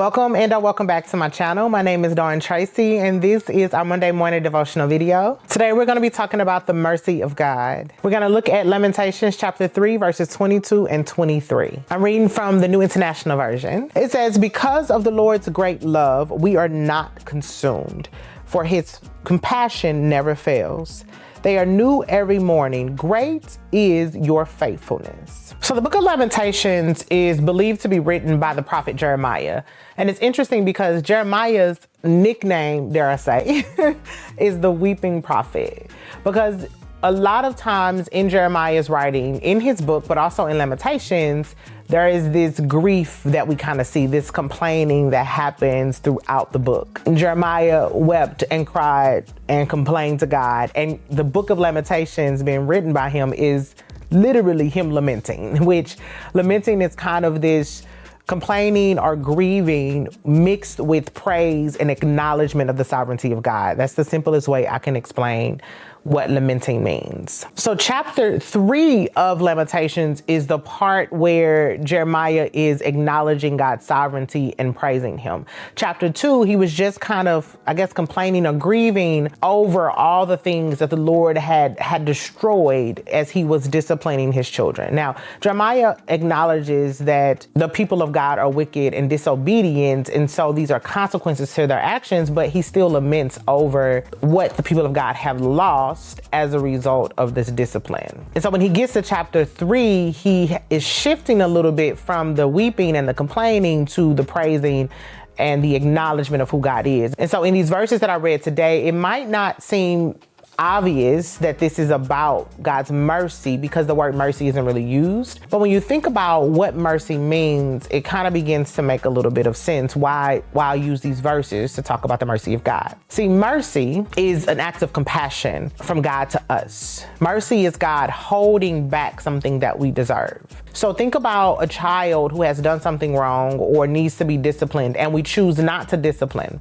Welcome welcome back to my channel. My name is Dawn Tracy and this is our Monday morning devotional video. Today we're going to be talking about the mercy of God. We're going to look at Lamentations chapter 3 verses 22 and 23. I'm reading from the New International Version. It says, "Because of the Lord's great love, we are not consumed, for his compassion never fails. They are new every morning. Great is your faithfulness." So the book of Lamentations is believed to be written by the prophet Jeremiah. And it's interesting because Jeremiah's nickname, dare I say, is the weeping prophet. Because a lot of times in Jeremiah's writing, in his book, but also in Lamentations, there is this grief that we kind of see, this complaining that happens throughout the book. Jeremiah wept and cried and complained to God. And the book of Lamentations being written by him is literally him lamenting, which lamenting is kind of this complaining or grieving mixed with praise and acknowledgement of the sovereignty of God. That's the simplest way I can explain what lamenting means. So chapter 3 of Lamentations is the part where Jeremiah is acknowledging God's sovereignty and praising him. Chapter 2, he was just kind of, I guess, complaining or grieving over all the things that the Lord had destroyed as he was disciplining his children. Now, Jeremiah acknowledges that the people of God are wicked and disobedient, and so these are consequences to their actions, but he still laments over what the people of God have lost as a result of this discipline. And so when he gets to chapter 3, he is shifting a little bit from the weeping and the complaining to the praising and the acknowledgement of who God is. And so in these verses that I read today, it might not seem obvious that this is about God's mercy because the word mercy isn't really used. But when you think about what mercy means, it kind of begins to make a little bit of sense why I use these verses to talk about the mercy of God. See, mercy is an act of compassion from God to us. Mercy is God holding back something that we deserve. So think about a child who has done something wrong or needs to be disciplined, and we choose not to discipline.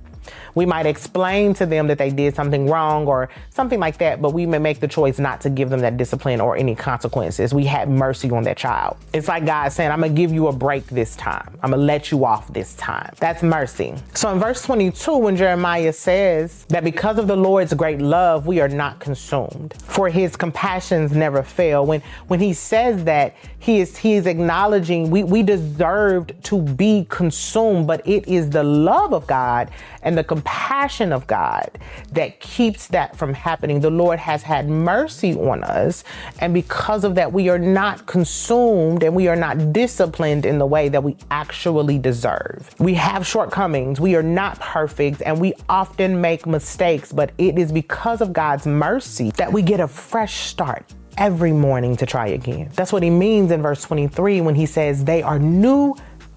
We might explain to them that they did something wrong or something like that, but we may make the choice not to give them that discipline or any consequences. We had mercy on that child. It's like God saying, I'm gonna give you a break this time. I'm gonna let you off this time. That's mercy. So in verse 22, when Jeremiah says that because of the Lord's great love, we are not consumed, for his compassions never fail. When he says that, he is acknowledging we deserved to be consumed, but it is the love of God and the compassion of God that keeps that from happening. The Lord has had mercy on us, and because of that, we are not consumed and we are not disciplined in the way that we actually deserve. We have shortcomings. We are not perfect, and we often make mistakes, but it is because of God's mercy that we get a fresh start every morning to try again. That's what he means in verse 23 when he says they are new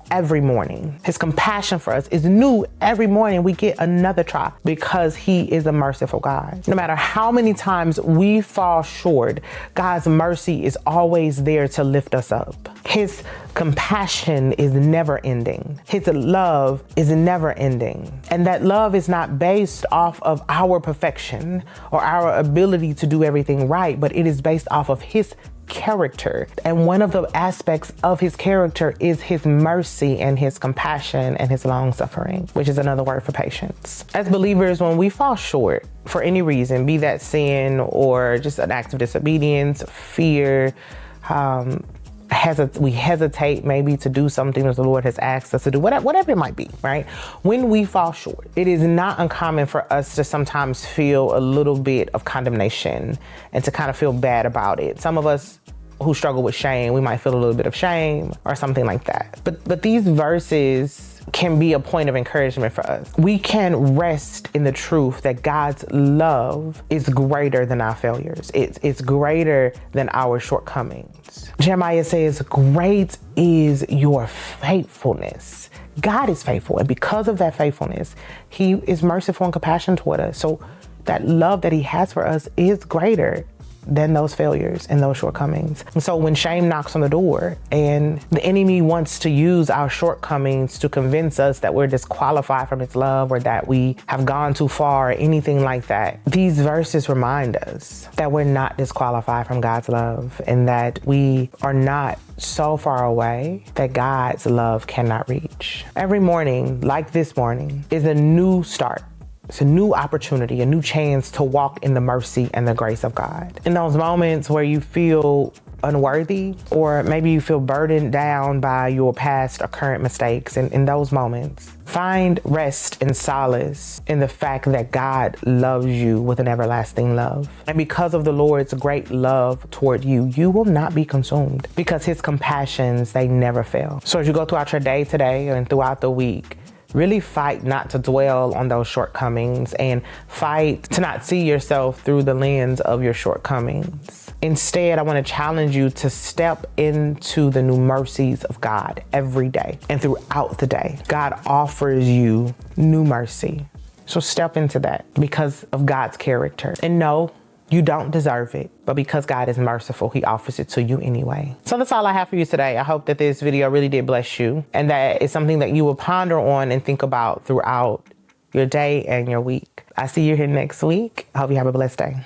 every morning. His compassion for us is new every morning. We get another try because he is a merciful God. No matter how many times we fall short, God's mercy is always there to lift us up. His compassion is never ending. His love is never ending. And that love is not based off of our perfection or our ability to do everything right, but it is based off of his character. And one of the aspects of his character is his mercy and his compassion and his long suffering, which is another word for patience. As believers, when we fall short for any reason, be that sin or just an act of disobedience, fear, we hesitate maybe to do something that the Lord has asked us to do, whatever it might be, right? When we fall short, it is not uncommon for us to sometimes feel a little bit of condemnation and to kind of feel bad about it. Some of us who struggle with shame, we might feel a little bit of shame or something like that. But these verses can be a point of encouragement for us. We can rest in the truth that God's love is greater than our failures. It's greater than our shortcomings. Jeremiah says, great is your faithfulness. God is faithful, and because of that faithfulness, he is merciful and compassionate toward us. So that love that he has for us is greater than those failures and those shortcomings. And so when shame knocks on the door and the enemy wants to use our shortcomings to convince us that we're disqualified from his love or that we have gone too far or anything like that, these verses remind us that we're not disqualified from God's love and that we are not so far away that God's love cannot reach. Every morning, like this morning, is a new start. It's a new opportunity, a new chance to walk in the mercy and the grace of God. In those moments where you feel unworthy, or maybe you feel burdened down by your past or current mistakes, and in those moments, find rest and solace in the fact that God loves you with an everlasting love. And because of the Lord's great love toward you, you will not be consumed because his compassions, they never fail. So as you go throughout your day today and throughout the week, really fight not to dwell on those shortcomings and fight to not see yourself through the lens of your shortcomings. Instead, I want to challenge you to step into the new mercies of God every day and throughout the day. God offers you new mercy. So step into that because of God's character. And no, you don't deserve it, but because God is merciful, he offers it to you anyway. So that's all I have for you today. I hope that this video really did bless you and that it's something that you will ponder on and think about throughout your day and your week. I see you here next week. I hope you have a blessed day.